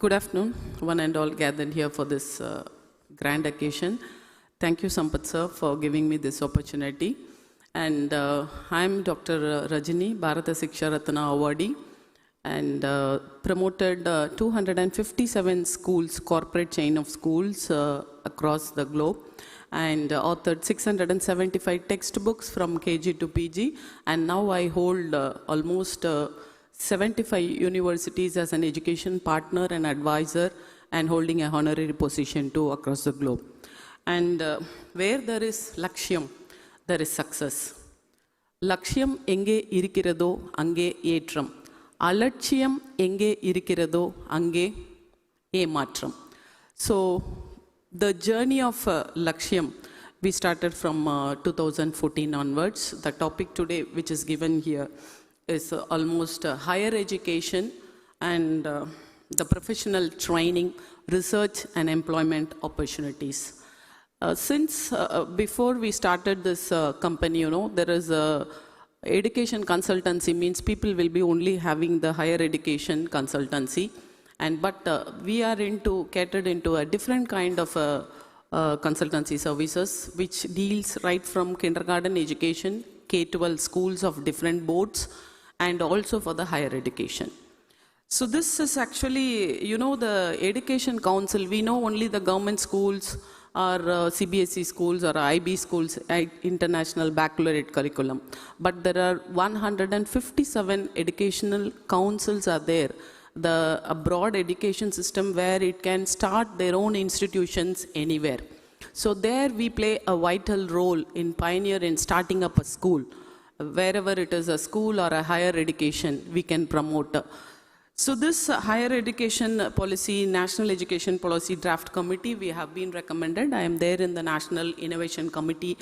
Good afternoon, one and all gathered here for this grand occasion. Thank you, Sampath sir, for giving me this opportunity. And I'm Dr. Rajini, Bharata Siksha Ratna awardee, and promoted 257 schools, corporate chain of schools across the globe, and authored 675 textbooks from KG to PG, and now I hold almost 75 universities as an education partner and advisor, and holding a honorary position too across the globe. And where there is Lakshyam, there is success. Lakshyam enge irikkiradho ange etram. Alatchiyam enge irikkiradho ange ematram. So the journey of Lakshyam, we started from 2014 onwards. The topic today, which is given here, is almost higher education and the professional training, research and employment opportunities. Since before we started this company, there is a education consultancy, means people will be only having the higher education consultancy, but we are catered into a different kind of consultancy services, which deals right from kindergarten education, K-12 schools of different boards, and also for the higher education. So this is actually, the Education Council, we know only the government schools or CBSE schools or IB schools, international baccalaureate curriculum. But there are 157 educational councils are there. A broad education system where it can start their own institutions anywhere. So there we play a vital role in pioneer in starting up a school. Wherever it is a school or a higher education, we can promote. So this higher education policy, National Education Policy Draft Committee, we have been recommended. I am there in the National Innovation Committee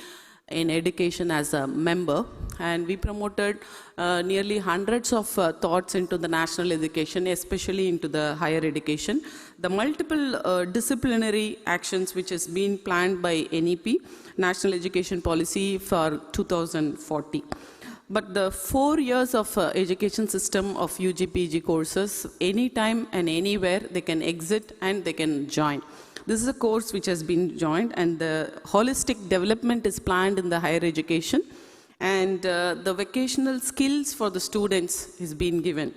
in Education as a member, and we promoted nearly hundreds of thoughts into the national education, especially into the higher education. The multiple disciplinary actions which has been planned by NEP, National Education Policy for 2040. But the 4 years of education system of UG PG courses, anytime and anywhere they can exit and they can join. This is a course which has been joined, and the holistic development is planned in the higher education, and the vocational skills for the students is being given.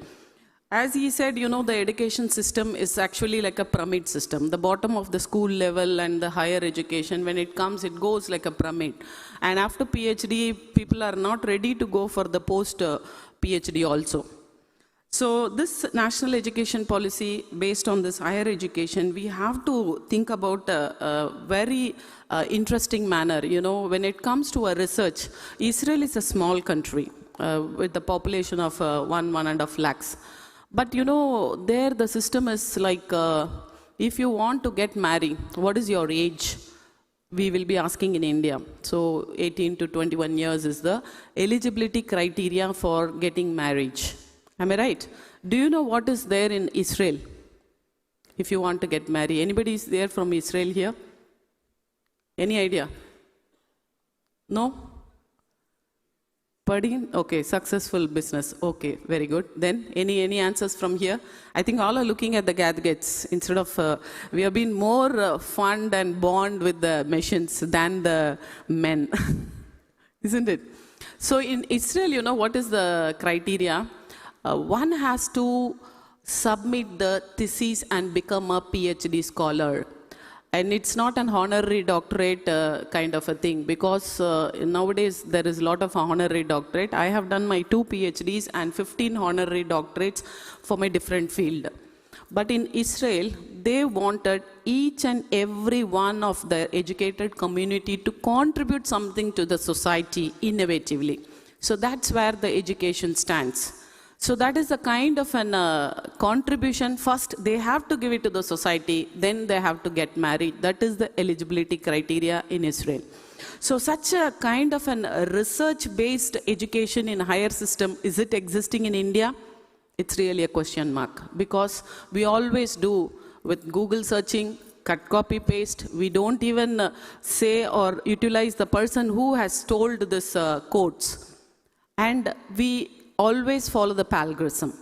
As he said, the education system is actually like a pyramid system. The bottom of the school level and the higher education, when it comes, it goes like a pyramid. And after PhD, people are not ready to go for the post-PhD also. So this national education policy, based on this higher education, we have to think about a very interesting manner. When it comes to a research, Israel is a small country with the population of 1.5 lakhs. But there the system is like, if you want to get married, what is your age? We will be asking in India. So 18 to 21 years is the eligibility criteria for getting marriage. Am I right? Do you know what is there in Israel if you want to get married? Anybody is there from Israel here? Any idea? No? Pardon? Okay, successful business. Okay, very good. Then, any answers from here? I think all are looking at the gadgets instead of, we have been more fond and bond with the machines than the men. Isn't it? So in Israel, what is the criteria? One has to submit the thesis and become a PhD scholar. And it's not an honorary doctorate kind of a thing, because nowadays there is a lot of honorary doctorate. I have done my 2 PhDs and 15 honorary doctorates for my different field. But in Israel, they wanted each and every one of the educated community to contribute something to the society innovatively. So that's where the education stands. So that is a kind of an contribution. First, they have to give it to the society, then they have to get married. That is the eligibility criteria in Israel. So such a kind of an research-based education in higher system, is it existing in India? It's really a question mark, because we always do with Google searching, cut, copy, paste. We don't even say or utilize the person who has told this quotes. And we always follow the plagiarism.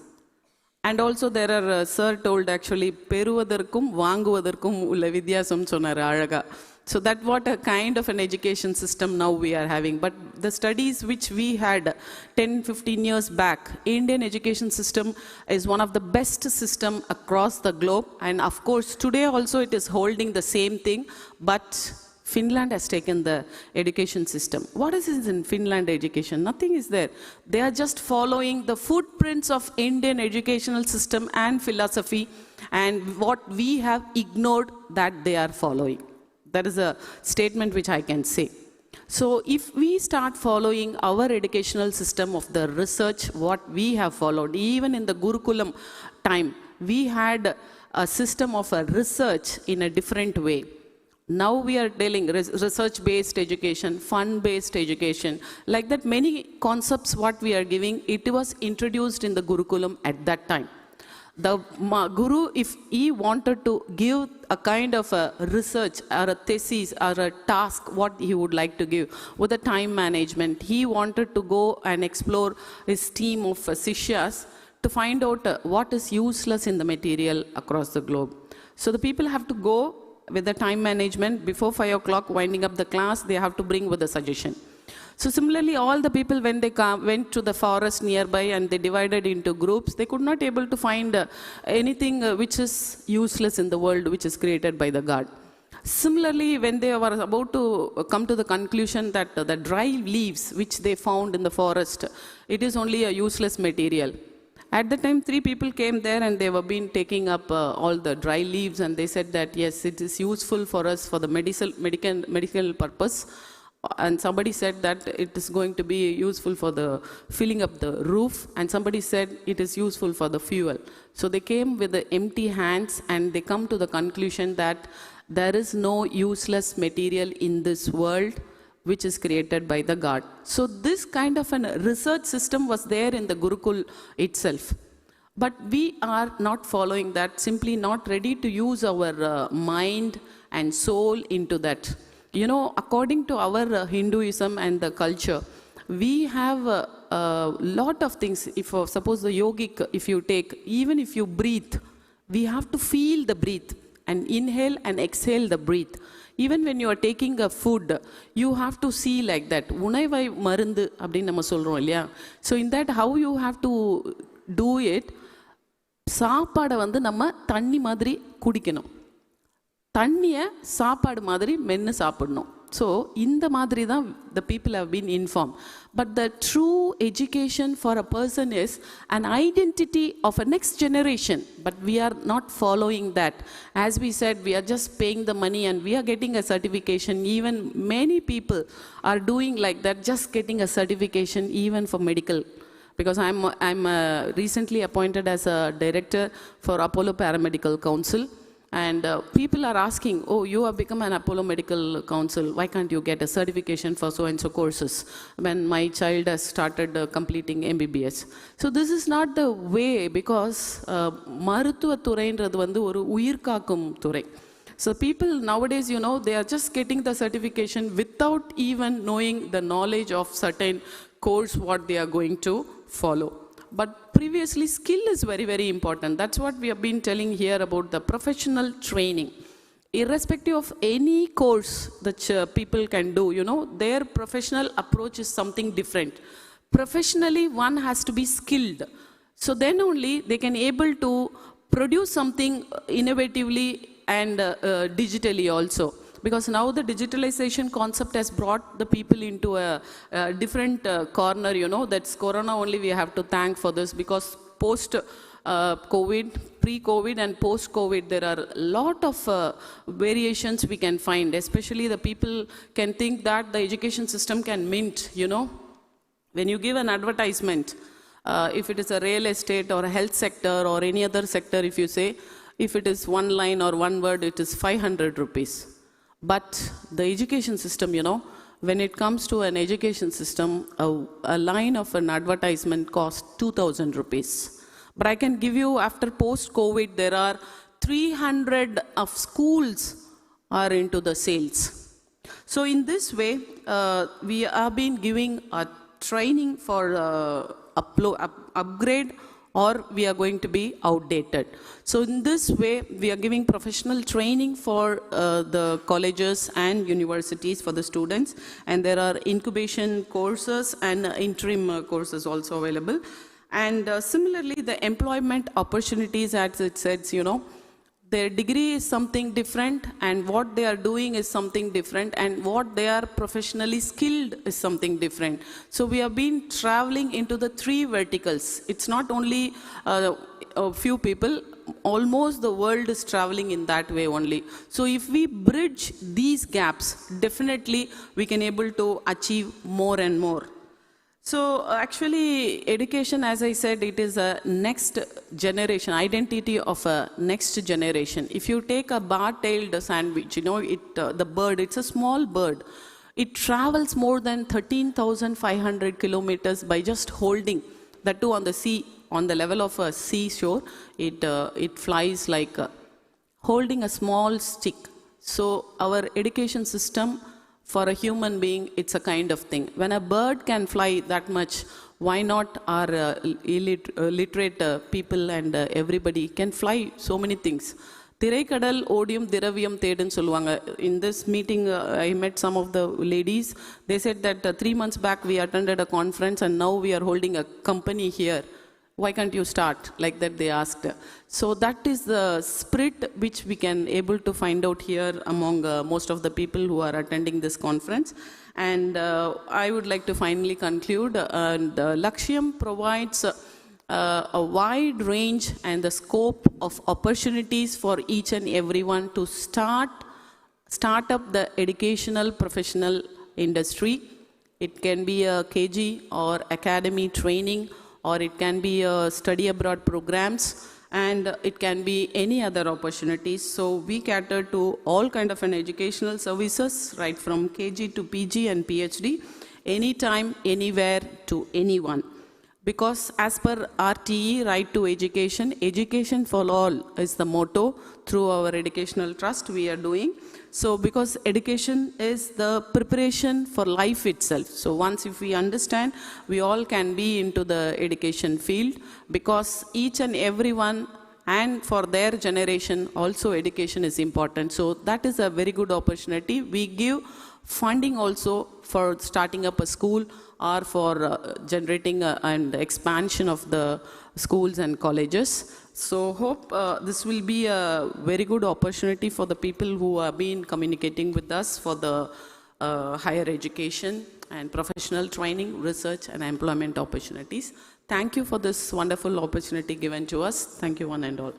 And also there are, sir told actually, பெறுவதற்கும் வாங்குவதற்கும் உள்ள வித்தியாசம் சொன்னார் அழகா. So that's what a kind of an education system now we are having. But the studies which we had 10-15 years back, Indian education system is one of the best system across the globe. And of course, today also it is holding the same thing, but Finland has taken the education system. What is in Finland education? Nothing is there. They are just following the footprints of Indian educational system and philosophy, and what we have ignored that they are following. That is a statement which I can say. So if we start following our educational system of the research, what we have followed, even in the Gurukulam time, we had a system of a research in a different way. Now we are dealing research-based education, fun-based education. Like that, many concepts what we are giving, it was introduced in the Gurukulam at that time. The Guru, if he wanted to give a kind of a research or a thesis or a task, what he would like to give with the time management, he wanted to go and explore his team of Sishyas to find out what is useless in the material across the globe. So the people have to go with the time management. Before 5 o'clock, winding up the class, they have to bring with a suggestion. So similarly, all the people, when they went to the forest nearby and they divided into groups, they could not able to find anything which is useless in the world, which is created by the God. Similarly, when they were about to come to the conclusion that the dry leaves which they found in the forest, it is only a useless material. At the time, 3 people came there and they were been taking up all the dry leaves, and they said that yes, it is useful for us for the medical purpose. And somebody said that it is going to be useful for the filling up the roof, and somebody said it is useful for the fuel. So they came with the empty hands, and they come to the conclusion that there is no useless material in this world which is created by the God. So this kind of a research system was there in the Gurukul itself. But we are not following that, simply not ready to use our mind and soul into that. You know, according to our Hinduism and the culture, we have a lot of things. If suppose the yogic, if you take, even if you breathe, we have to feel the breath and inhale and exhale the breath. Even when you are taking a food, you have to see like that. உணவை மருந்து அப்படின்னு நம்ம சொல்றோம் இல்லையா? So in that, how you have to do it, சாப்பாடை வந்து நம்ம தண்ணி மாதிரி குடிக்கணும், தண்ணியை சாப்பாடு மாதிரி மென்று சாப்பிடணும். ஸோ இந்த மாதிரி தான் the people have been informed. But the true education for a person is an identity of a next generation. But we are not following that. As we said, we are just paying the money and we are getting a certification. Even many people are doing like that, just getting a certification even for medical. Because I'm recently appointed as a director for Apollo Paramedical Council. And people are asking, oh, you have become an Apollo Medical Council, why can't you get a certification for so-and-so courses when my child has started completing MBBS? So this is not the way, because மருத்துவ துறைன்றது வந்து ஒரு உயிர் காக்கும் துறை. So people nowadays, you know, they are just getting the certification without even knowing the knowledge of certain course what they are going to follow. But previously, skill is very, very important. That's what we have been telling here about the professional training. Irrespective of any course that people can do, you know, their professional approach is something different. Professionally, one has to be skilled. So then only they can able to produce something innovatively and digitally also. Because now the digitalization concept has brought the people into a different corner, you know, that's Corona only we have to thank for this, because post-COVID, pre-COVID and post-COVID, there are a lot of variations we can find, especially the people can think that the education system can mint, you know. When you give an advertisement, if it is a real estate or a health sector or any other sector, if you say, if it is one line or one word, it is 500 rupees. But the education system, you know, when it comes to an education system, a line of an advertisement costs 2,000 rupees. But I can give you, after post-COVID, there are 300 of schools are into the sales. So in this way, we have been giving a training for upgrade or we are going to be outdated. So in this way, we are giving professional training for the colleges and universities for the students, and there are incubation courses and interim courses also available. And similarly, the employment opportunities, as it says, their degree is something different, and what they are doing is something different, and what they are professionally skilled is something different. So we have been traveling into the three verticals. It's not only a few people, almost the world is traveling in that way only. So if we bridge these gaps, definitely we can able to achieve more and more. So actually, education, as I said, it is a next generation, identity of a next generation. If you take a bar-tailed sandwich, the bird, it's a small bird. It travels more than 13,500 kilometers by just holding, that too on the sea, on the level of a seashore. It flies like holding a small stick. So our education system, for a human being, it's a kind of thing. When a bird can fly that much, why not our literate people and everybody can fly so many things. Thiraikadal odium diraviyam thedun solluvaanga. In this meeting, I met some of the ladies. They said that 3 months back we attended a conference, and now we are holding a company here. Why can't you start? Like that they asked. So that is the spirit which we can able to find out here among most of the people who are attending this conference. And I would like to finally conclude. Lakshyam provides a wide range and the scope of opportunities for each and everyone to start up the educational professional industry. It can be a KG or academy training, or it can be study abroad programs, and it can be any other opportunities. So we cater to all kind of an educational services, right from KG to PG and PhD, anytime, anywhere, to anyone. Because as per RTE, Right to Education, education for all is the motto through our educational trust we are doing. So because education is the preparation for life itself. So once if we understand, we all can be into the education field, because each and everyone and for their generation also education is important. So that is a very good opportunity. We give funding also for starting up a school or for generating and expansion of the schools and colleges. So hope this will be a very good opportunity for the people who have been communicating with us for the higher education and professional training, research and employment opportunities. Thank you for this wonderful opportunity given to us. Thank you one and all.